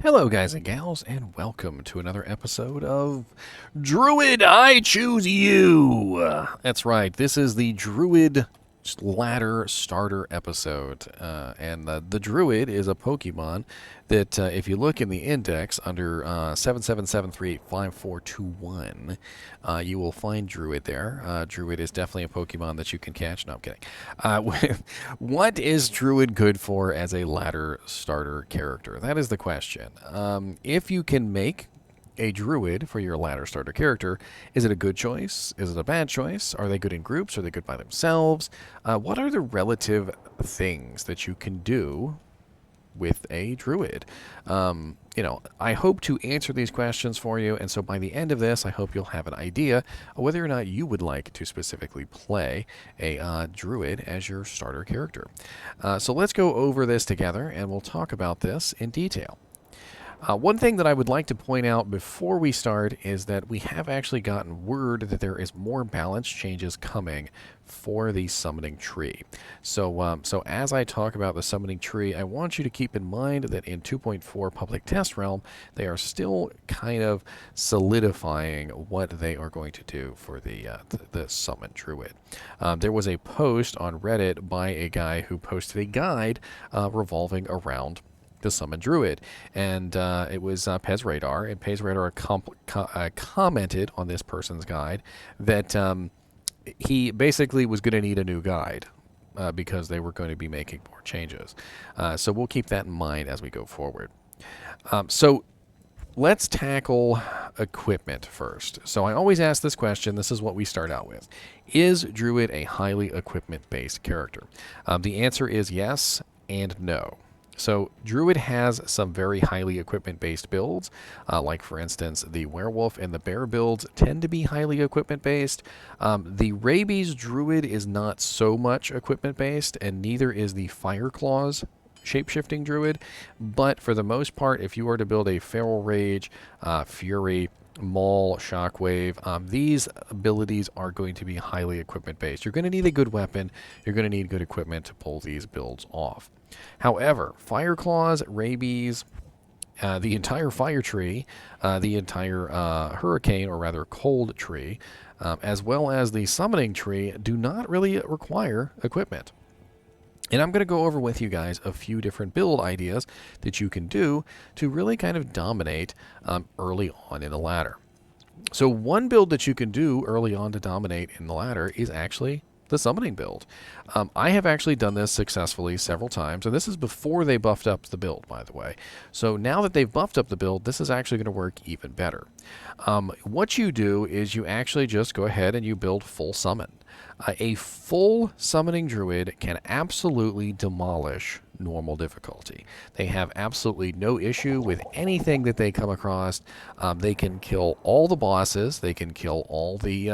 Hello, guys and gals, and welcome to another episode of Druid, I Choose You. That's right, this is the Druid ladder starter episode. And the Druid is a Pokemon that, if you look in the index under 77735421, you will find Druid there. Druid is definitely a Pokemon that you can catch. No, I'm kidding. What is Druid good for as a ladder starter character? That is the question. If you can make a druid for your ladder starter character, is it a good choice? Is it a bad choice? Are they good in groups? Are they good by themselves? What are the relative things that you can do with a druid? I hope to answer these questions for you, and so by the end of this, I hope you'll have an idea of whether or not you would like to specifically play a druid as your starter character. So let's go over this together, and we'll talk about this in detail. One thing that I would like to point out before we start is that we have actually gotten word that there is more balance changes coming for the summoning tree. So as I talk about the summoning tree, I want you to keep in mind that in 2.4 Public Test Realm, they are still kind of solidifying what they are going to do for the summon druid. There was a post on Reddit by a guy who posted a guide revolving around the summon druid, and it was Pez Radar, and Pez Radar commented on this person's guide that he basically was going to need a new guide because they were going to be making more changes. So we'll keep that in mind as we go forward. So let's tackle equipment first. So I always ask this question. This is what we start out with. Is Druid a highly equipment-based character? The answer is yes and no. So Druid has some very highly equipment-based builds, like for instance the Werewolf and the Bear builds tend to be highly equipment-based. The Rabies Druid is not so much equipment-based, and neither is the Fire Claws Shapeshifting Druid, but for the most part, if you are to build a Feral Rage, Fury, Maul, Shockwave, these abilities are going to be highly equipment-based. You're going to need a good weapon, you're going to need good equipment to pull these builds off. However, Fire Claws, Rabies, the entire Fire Tree, the entire Hurricane, or rather Cold Tree, as well as the Summoning Tree, do not really require equipment. And I'm going to go over with you guys a few different build ideas that you can do to really kind of dominate early on in the ladder. So one build that you can do early on to dominate in the ladder is actually the summoning build. I have actually done this successfully several times, and this is before they buffed up the build, by the way. So now that they've buffed up the build, this is actually going to work even better. What you do is you actually just go ahead and you build full summon. A full summoning druid can absolutely demolish normal difficulty. They have absolutely no issue with anything that they come across. They can kill all the bosses. They can kill all the,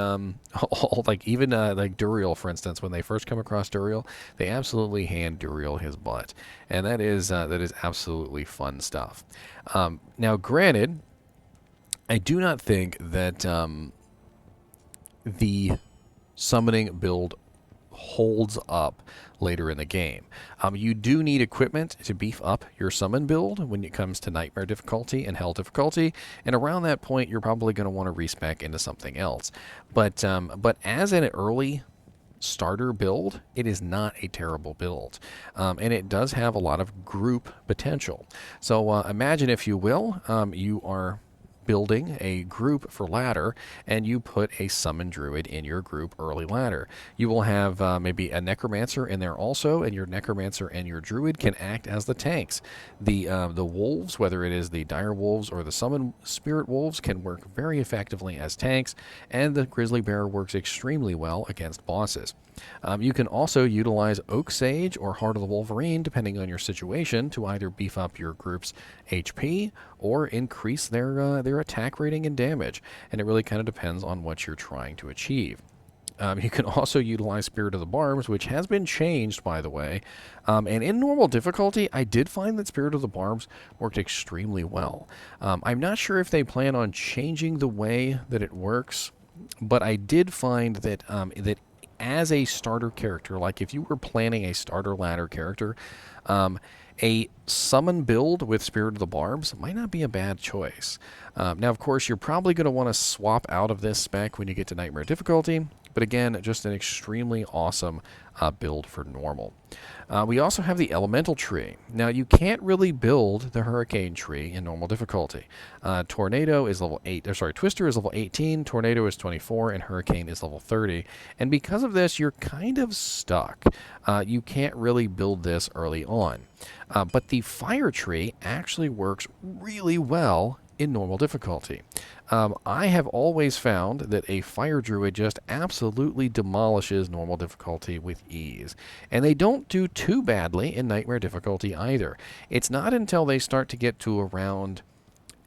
even like Duriel, for instance. When they first come across Duriel, they absolutely hand Duriel his butt, and that is absolutely fun stuff. Now, granted, I do not think that the summoning build holds up later in the game. You do need equipment to beef up your summon build when it comes to Nightmare difficulty and Hell difficulty, and around that point you're probably going to want to respec into something else. But as an early starter build, it is not a terrible build, and it does have a lot of group potential. So imagine, if you will, you are building a group for ladder, and you put a summon druid in your group early ladder. You will have maybe a necromancer in there also, and your necromancer and your druid can act as the tanks. The wolves, whether it is the dire wolves or the summon spirit wolves, can work very effectively as tanks, and the grizzly bear works extremely well against bosses. You can also utilize Oak Sage or Heart of the Wolverine, depending on your situation, to either beef up your group's HP or increase their attack rating and damage. And it really kind of depends on what you're trying to achieve. You can also utilize Spirit of the Barbs, which has been changed, by the way. And in normal difficulty, I did find that Spirit of the Barbs worked extremely well. I'm not sure if they plan on changing the way that it works, but I did find that as a starter character, like if you were planning a starter ladder character, a summon build with Spirit of the Barbs might not be a bad choice. Now, of course, you're probably going to want to swap out of this spec when you get to Nightmare difficulty, but again, just an extremely awesome build for normal. We also have the Elemental Tree. Now, you can't really build the Hurricane Tree in normal difficulty. Tornado is level 8, Twister is level 18, Tornado is 24, and Hurricane is level 30. And because of this, you're kind of stuck. You can't really build this early on. But the Fire Tree actually works really well in normal difficulty. I have always found that a Fire Druid just absolutely demolishes normal difficulty with ease. And they don't do too badly in Nightmare difficulty either. It's not until they start to get to around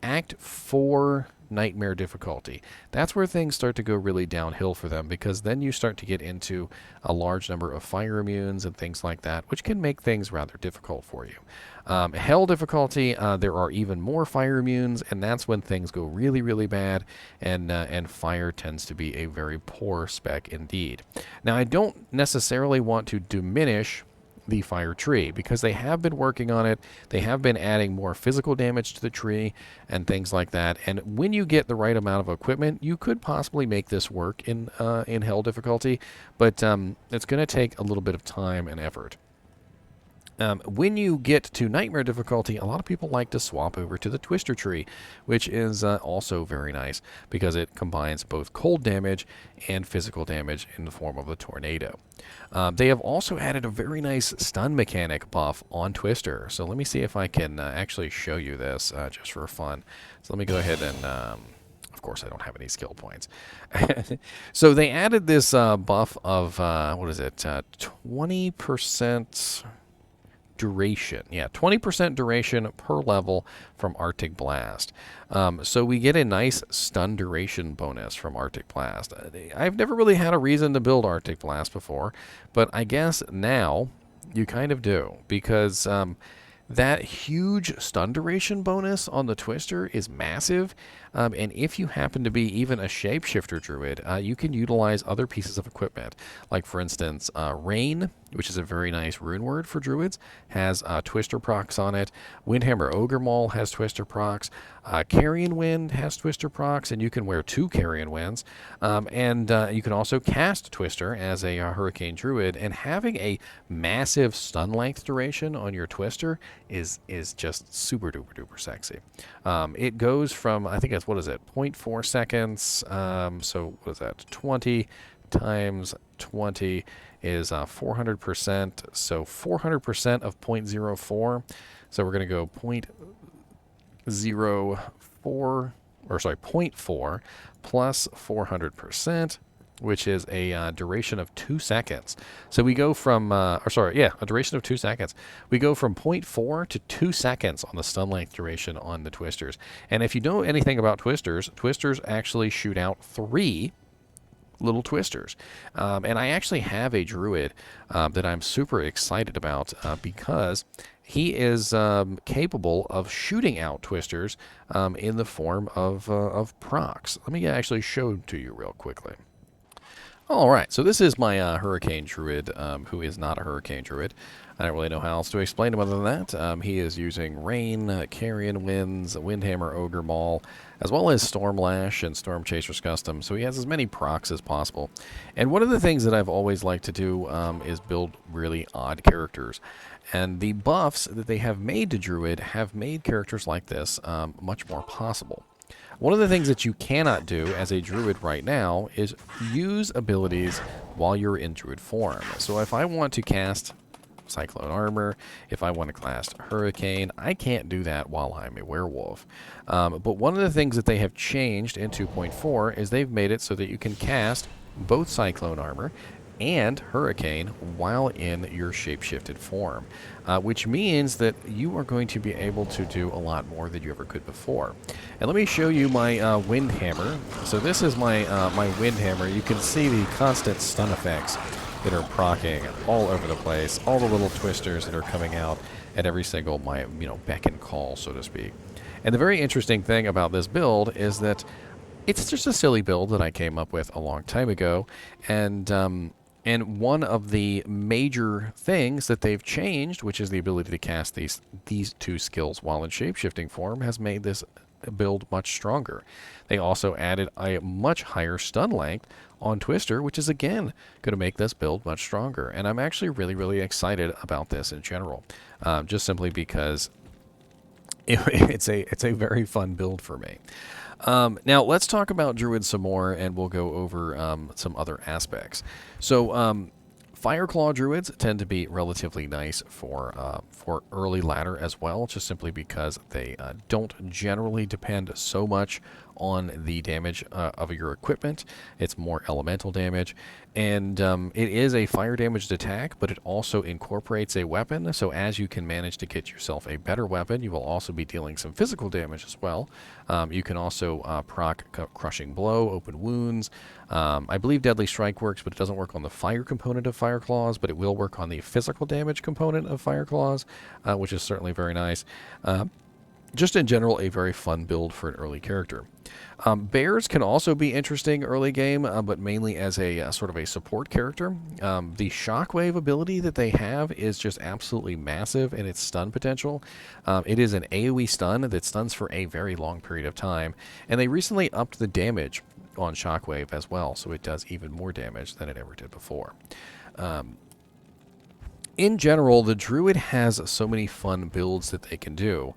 Act 4 Nightmare difficulty. That's where things start to go really downhill for them, because then you start to get into a large number of fire immunes and things like that, which can make things rather difficult for you. Hell difficulty, there are even more fire immunes, and that's when things go really, really bad, and fire tends to be a very poor spec indeed. Now, I don't necessarily want to diminish the Fire Tree, because they have been working on it. They have been adding more physical damage to the tree and things like that. And when you get the right amount of equipment, you could possibly make this work in Hell difficulty, but it's going to take a little bit of time and effort. When you get to Nightmare difficulty, a lot of people like to swap over to the Twister Tree, which is also very nice because it combines both cold damage and physical damage in the form of a tornado. They have also added a very nice stun mechanic buff on Twister. So let me see if I can actually show you this just for fun. So let me go ahead and... of course, I don't have any skill points. So they added this buff of, what is it, 20%... duration. Yeah, 20% duration per level from Arctic Blast. So we get a nice stun duration bonus from Arctic Blast. I've never really had a reason to build Arctic Blast before, but I guess now you kind of do, because that huge stun duration bonus on the Twister is massive, and if you happen to be even a Shapeshifter Druid, you can utilize other pieces of equipment. Like, for instance, Rain, which is a very nice rune word for Druids, has Twister procs on it. Windhammer Ogre Maul has Twister procs. Carrion Wind has Twister procs, and you can wear 2 Carrion Winds. And you can also cast Twister as a Hurricane Druid, and having a massive stun length duration on your Twister is just super duper duper sexy. It goes from, I think it's, what is it, 0.4 seconds, so what is that, 20 times 20 is 400%, so 400% of 0.04, so we're going to go 0.4 plus 400%, which is a duration of 2 seconds. So we go from, a duration of 2 seconds. We go from 0.4 to 2 seconds on the stun length duration on the Twisters. And if you know anything about Twisters, Twisters actually shoot out 3 little Twisters. And I actually have a Druid that I'm super excited about because he is capable of shooting out Twisters in the form of procs. Let me actually show to you real quickly. All right, so this is my Hurricane Druid, who is not a Hurricane Druid. I don't really know how else to explain him other than that. He is using Rain, Carrion Winds, Windhammer Ogre Maul, as well as Stormlash and Storm Chaser's Custom, so he has as many procs as possible. And one of the things that I've always liked to do is build really odd characters. And the buffs that they have made to Druid have made characters like this much more possible. One of the things that you cannot do as a Druid right now is use abilities while you're in Druid form. So if I want to cast Cyclone Armor, if I want to cast Hurricane, I can't do that while I'm a werewolf. But one of the things that they have changed in 2.4 is they've made it so that you can cast both Cyclone Armor and Hurricane while in your shapeshifted form, which means that you are going to be able to do a lot more than you ever could before. And let me show you my Windhammer. So this is my Windhammer. You can see the constant stun effects that are proccing all over the place, all the little Twisters that are coming out at every single beck and call, so to speak. And the very interesting thing about this build is that it's just a silly build that I came up with a long time ago, and And one of the major things that they've changed, which is the ability to cast these two skills while in shapeshifting form, has made this build much stronger. They also added a much higher stun length on Twister, which is again going to make this build much stronger. And I'm actually really, really excited about this in general, just simply because it's a very fun build for me. Now let's talk about Druid some more, and we'll go over some other aspects. So Fireclaw Druids tend to be relatively nice for early ladder as well, just simply because they don't generally depend so much on the damage of your equipment. It's more elemental damage, and it is a fire damaged attack, but it also incorporates a weapon. So as you can manage to get yourself a better weapon, you will also be dealing some physical damage as well. You can also proc Crushing Blow, Open Wounds. I believe Deadly Strike works, but it doesn't work on the fire component of Fire Claws, but it will work on the physical damage component of Fire Claws, which is certainly very nice. Just in general, a very fun build for an early character. Bears can also be interesting early game, but mainly as a sort of a support character. The Shockwave ability that they have is just absolutely massive in its stun potential. It is an AoE stun that stuns for a very long period of time, and they recently upped the damage on Shockwave as well, so it does even more damage than it ever did before. In general, the Druid has so many fun builds that they can do.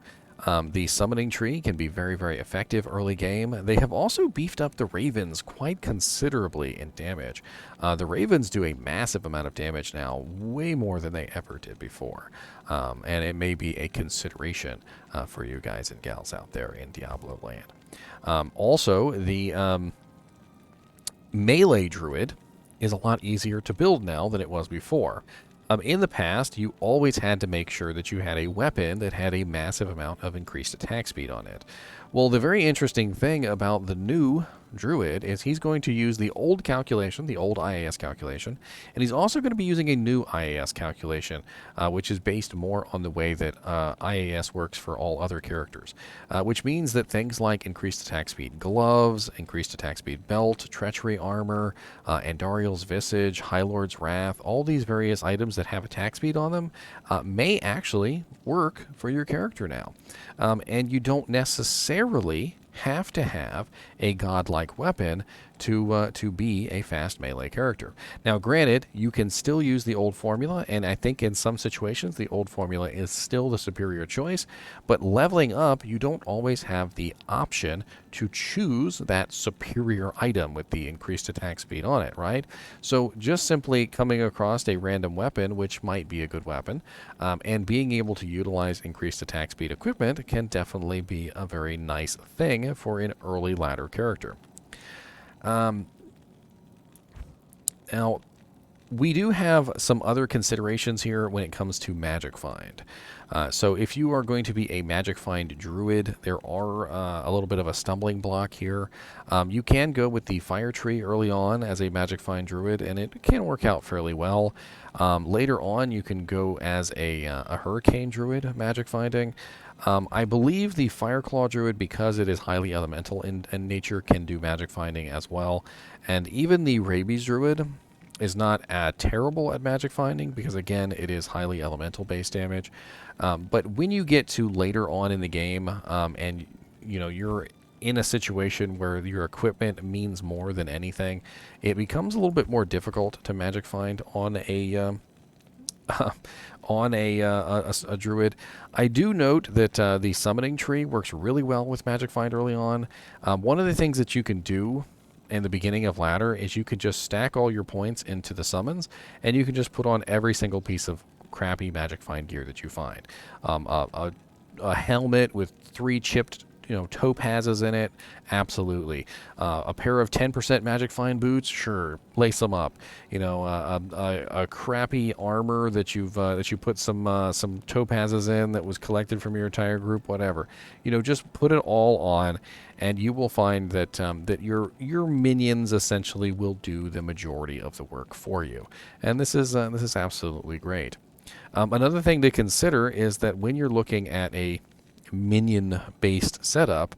The summoning tree can be very, very effective early game. They have also beefed up the ravens quite considerably in damage. The ravens do a massive amount of damage now, way more than they ever did before. And it may be a consideration for you guys and gals out there in Diablo land. Also, the melee druid is a lot easier to build now than it was before. In the past, you always had to make sure that you had a weapon that had a massive amount of increased attack speed on it. Well, the very interesting thing about the new Druid is he's going to use the old calculation, the old IAS calculation, and he's also going to be using a new IAS calculation, which is based more on the way that IAS works for all other characters, which means that things like increased attack speed gloves, increased attack speed belt, treachery armor, Andariel's Visage, High Lord's Wrath, all these various items that have attack speed on them may actually work for your character now. And you don't necessarily have to have a godlike weapon to be a fast melee character. Now, granted, you can still use the old formula, and I think in some situations the old formula is still the superior choice, but leveling up, you don't always have the option to choose that superior item with the increased attack speed on it, right? So just simply coming across a random weapon, which might be a good weapon, and being able to utilize increased attack speed equipment can definitely be a very nice thing for an early ladder character. Now, we do have some other considerations here when it comes to Magic Find. So if you are going to be a Magic Find Druid, there are a little bit of a stumbling block here. You can go with the Fire Tree early on as a Magic Find Druid, and it can work out fairly well. Later on, you can go as a Hurricane Druid Magic Finding. I believe the Fireclaw Druid, because it is highly elemental in nature, can do magic finding as well. And even the Rabies Druid is not terrible at magic finding, because again, it is highly elemental based damage. But when you get to later on in the game, and you know you're in a situation where your equipment means more than anything, it becomes a little bit more difficult to magic find on a a druid. I do note that the summoning tree works really well with Magic Find early on. One of the things that you can do in the beginning of ladder is you could just stack all your points into the summons, and you can just put on every single piece of crappy Magic Find gear that you find. A helmet with 3 chipped topazes in it, absolutely. A pair of 10% Magic Find boots, sure, lace them up. A crappy armor that you put some topazes in that was collected from your entire group, whatever. Just put it all on, and you will find that that your minions essentially will do the majority of the work for you. And this is absolutely great. Another thing to consider is that when you're looking at a minion-based setup,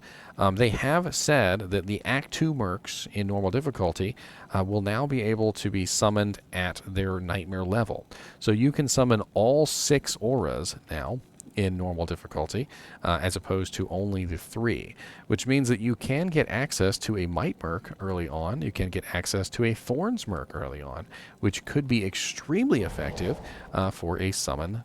they have said that the Act 2 mercs in normal difficulty will now be able to be summoned at their nightmare level. So you can summon all 6 auras now in normal difficulty, as opposed to only the 3, which means that you can get access to a Might Merc early on. You can get access to a Thorns Merc early on, which could be extremely effective for a summon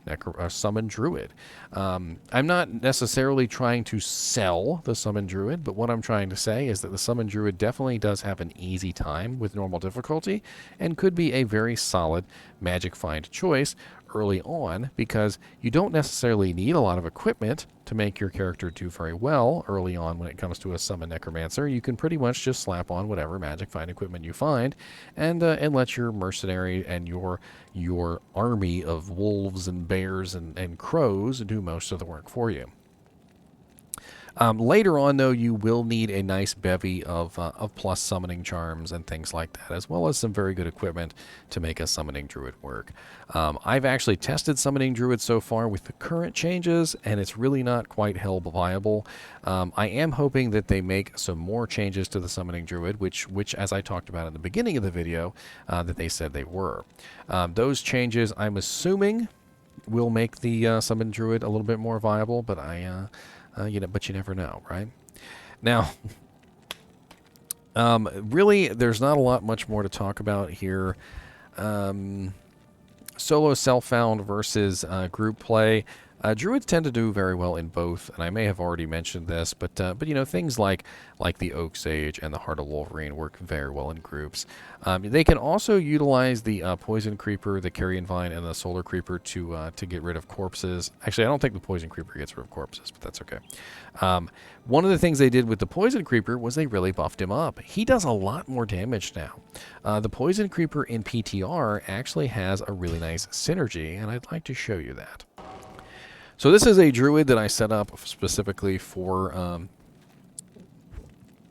Druid. I'm not necessarily trying to sell the Summon Druid, but what I'm trying to say is that the Summon Druid definitely does have an easy time with normal difficulty and could be a very solid Magic Find choice early on, because you don't necessarily need a lot of equipment to make your character do very well early on when it comes to a Summon Necromancer. You can pretty much just slap on whatever Magic Find equipment you find and let your mercenary and your army of wolves and bears and crows do most of the work for you. Later on, though, you will need a nice bevy of plus summoning charms and things like that, as well as some very good equipment to make a summoning druid work. I've actually tested summoning druid so far with the current changes, and it's really not quite hell viable. I am hoping that they make some more changes to the summoning druid, which as I talked about in the beginning of the video, that they said they were. Those changes, I'm assuming, will make the summon druid a little bit more viable, but but you never know, right? Now, really, there's not a lot much more to talk about here. Solo self-found versus group play. Druids tend to do very well in both, and I may have already mentioned this, but things like the Oak Sage and the Heart of Wolverine work very well in groups. They can also utilize the Poison Creeper, the Carrion Vine, and the Solar Creeper to get rid of corpses. Actually, I don't think the Poison Creeper gets rid of corpses, but that's okay. One of the things they did with the Poison Creeper was they really buffed him up. He does a lot more damage now. The Poison Creeper in PTR actually has a really nice synergy, and I'd like to show you that. So this is a druid that I set up specifically for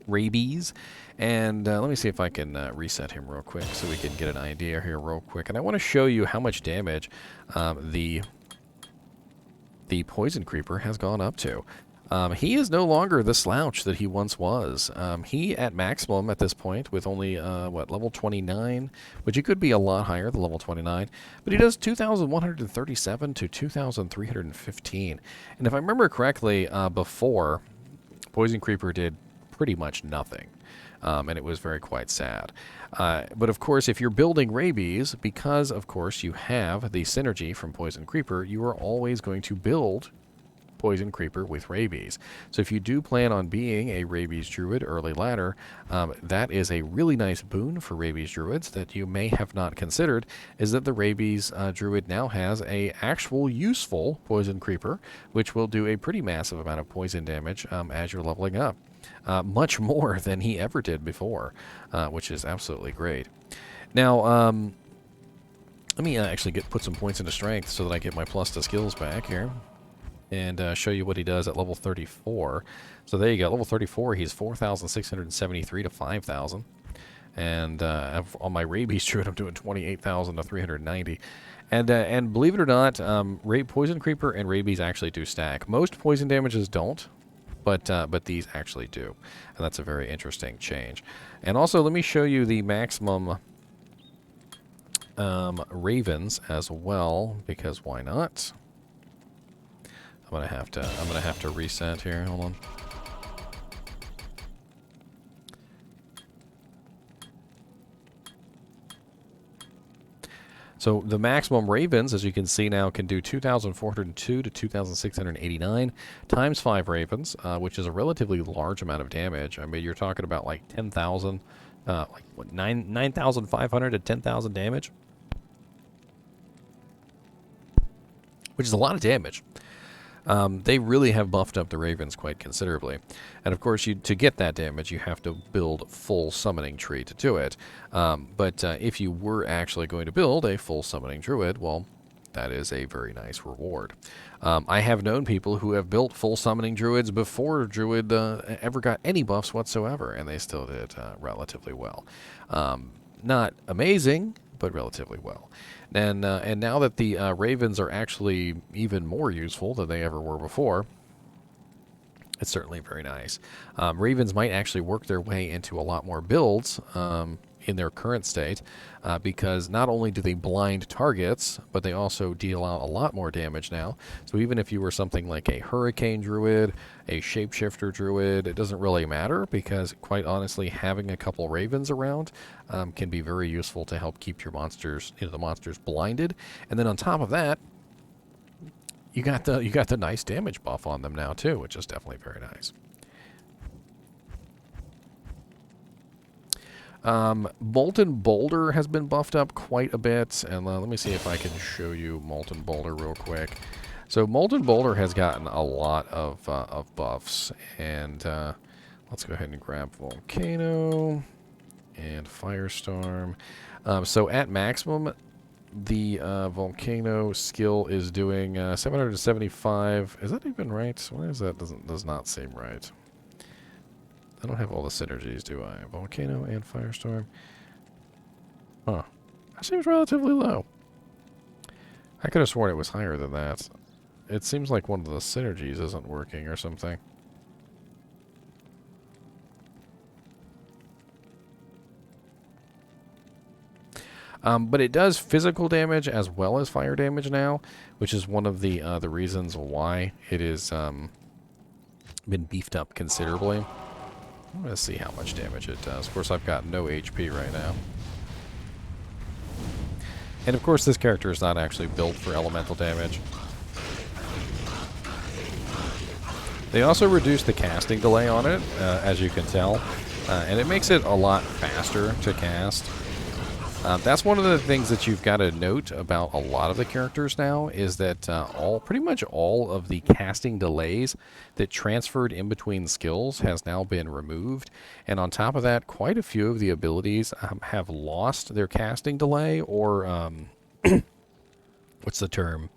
rabies. And let me see if I can reset him real quick so we can get an idea here real quick. And I want to show you how much damage the Poison Creeper has gone up to. He is no longer the slouch that he once was. He, at maximum at this point, with only, level 29, which he could be a lot higher than level 29, but he does 2,137 to 2,315. And if I remember correctly, before, Poison Creeper did pretty much nothing. And it was quite sad. But of course, if you're building rabies, because of course you have the synergy from Poison Creeper, you are always going to build Poison Creeper with rabies. So if you do plan on being a rabies druid early ladder, that is a really nice boon for rabies druids that you may have not considered, is that the rabies druid now has a actual useful Poison Creeper, which will do a pretty massive amount of poison damage as you're leveling up. Much more than he ever did before, which is absolutely great. Now, let me actually put some points into strength so that I get my plus to skills back here. And show you what he does at level 34. So there you go, level 34, he's 4,673 to 5,000. And on my rabies druid, I'm doing 28,000 to 390. And believe it or not, Poison Creeper and rabies actually do stack. Most poison damages don't, but these actually do. And that's a very interesting change. And also, let me show you the maximum ravens as well, because why not? I'm gonna have to reset here. Hold on. So the maximum ravens, as you can see now, can do 2,402 to 2,689 times 5 ravens, which is a relatively large amount of damage. I mean, you're talking about like 10,000, 9,500 to 10,000 damage, which is a lot of damage. They really have buffed up the ravens quite considerably. And of course, to get that damage, you have to build full summoning tree to do it. But if you were actually going to build a full summoning druid, well, that is a very nice reward. I have known people who have built full summoning druids before druid ever got any buffs whatsoever, and they still did relatively well. Not amazing, but relatively well. And now that the ravens are actually even more useful than they ever were before, It's certainly very nice. Ravens might actually work their way into a lot more builds in their current state because not only do they blind targets, but they also deal out a lot more damage now. So even if you were something like a Hurricane Druid, a Shapeshifter Druid, it doesn't really matter because, quite honestly, having a couple Ravens around can be very useful to help keep your monsters, the monsters blinded. And then on top of that, you got the nice damage buff on them now too, which is definitely very nice. Molten Boulder has been buffed up quite a bit, and let me see if I can show you Molten Boulder real quick. So Molten Boulder has gotten a lot of buffs, and let's go ahead and grab Volcano and Firestorm. So at maximum, the Volcano skill is doing 775. Is that even right? Why is that? Does not seem right. I don't have all the synergies, do I? Volcano and Firestorm. Huh. That seems relatively low. I could have sworn it was higher than that. It seems like one of the synergies isn't working or something. But it does physical damage as well as fire damage now, which is one of the reasons why it is been beefed up considerably. I'm going to see how much damage it does. Of course, I've got no HP right now. And of course, this character is not actually built for elemental damage. They also reduced the casting delay on it, as you can tell, and it makes it a lot faster to cast. That's one of the things that you've got to note about a lot of the characters now is that pretty much all of the casting delays that transferred in between skills has now been removed. And on top of that, quite a few of the abilities have lost their casting delay or what's the term?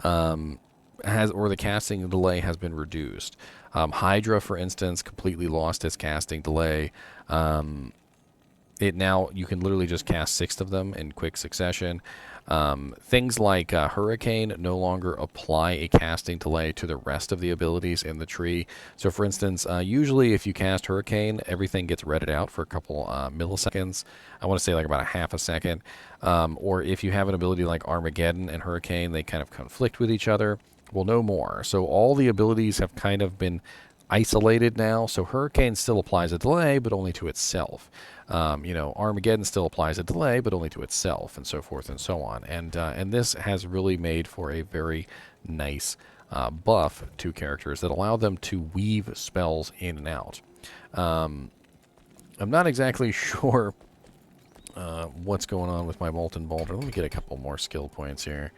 The casting delay has been reduced. Hydra, for instance, completely lost its casting delay. You can literally just cast 6 of them in quick succession. Things like Hurricane no longer apply a casting delay to the rest of the abilities in the tree. So for instance, usually if you cast Hurricane, everything gets redded out for a couple milliseconds. I want to say like about a half a second. Or if you have an ability like Armageddon and Hurricane, they kind of conflict with each other. Well, no more. So all the abilities have kind of been isolated now. So Hurricane still applies a delay, but only to itself. Armageddon still applies a delay, but only to itself, and so forth and so on. And this has really made for a very nice buff to characters that allow them to weave spells in and out. I'm not exactly sure what's going on with my Molten Boulder. Let me get a couple more skill points here.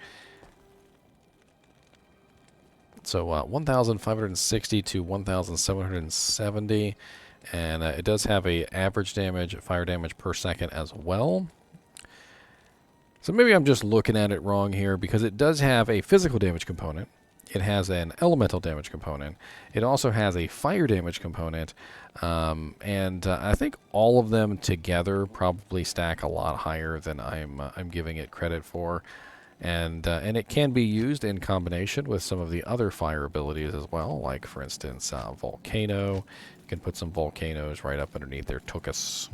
So 1,560 to 1,770. And it does have a average damage, fire damage per second as well. So maybe I'm just looking at it wrong here because it does have a physical damage component. It has an elemental damage component. It also has a fire damage component. I think all of them together probably stack a lot higher than I'm giving it credit for. And it can be used in combination with some of the other fire abilities as well, like, for instance, Volcano. You can put some volcanoes right up underneath their tuchus.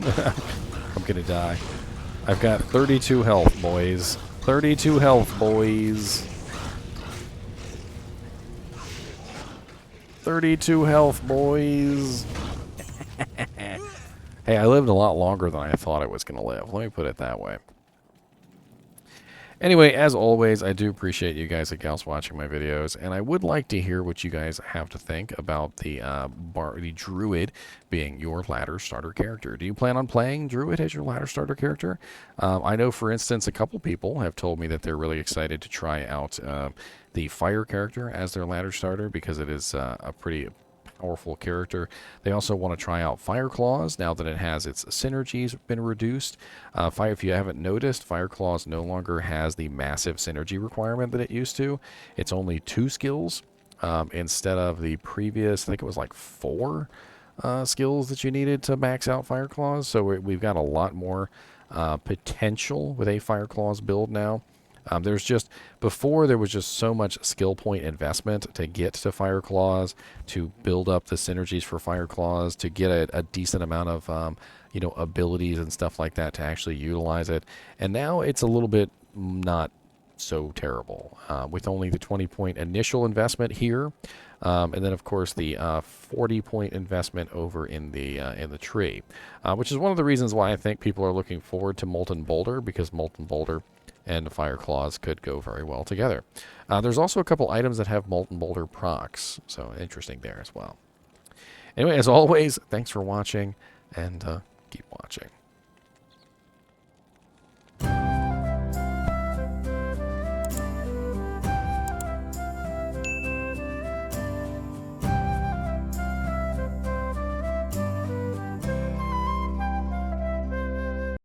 I'm gonna die. I've got 32 health, boys. 32 health, boys. 32 health, boys. Hey, I lived a lot longer than I thought I was going to live. Let me put it that way. Anyway, as always, I do appreciate you guys and gals watching my videos, and I would like to hear what you guys have to think about the Druid being your ladder starter character. Do you plan on playing Druid as your ladder starter character? I know, for instance, a couple people have told me that they're really excited to try out the Fire character as their ladder starter because it is a pretty powerful character. They also want to try out Fire Claws now that it has its synergies been reduced. If you haven't noticed, Fire Claws no longer has the massive synergy requirement that it used to. It's only 2 skills instead of the previous, I think it was like 4 skills that you needed to max out Fire Claws. So we've got a lot more potential with a Fire Claws build now. There's just, before there was just so much skill point investment to get to Fire Claws, to build up the synergies for Fire Claws, to get a decent amount of, abilities and stuff like that to actually utilize it. And now it's a little bit not so terrible, with only the 20-point initial investment here, and then of course the 40-point investment over in the tree, which is one of the reasons why I think people are looking forward to Molten Boulder, because Molten Boulder and Fire Claws could go very well together. There's also a couple items that have Molten Boulder procs, so interesting there as well. Anyway, as always, thanks for watching, and keep watching.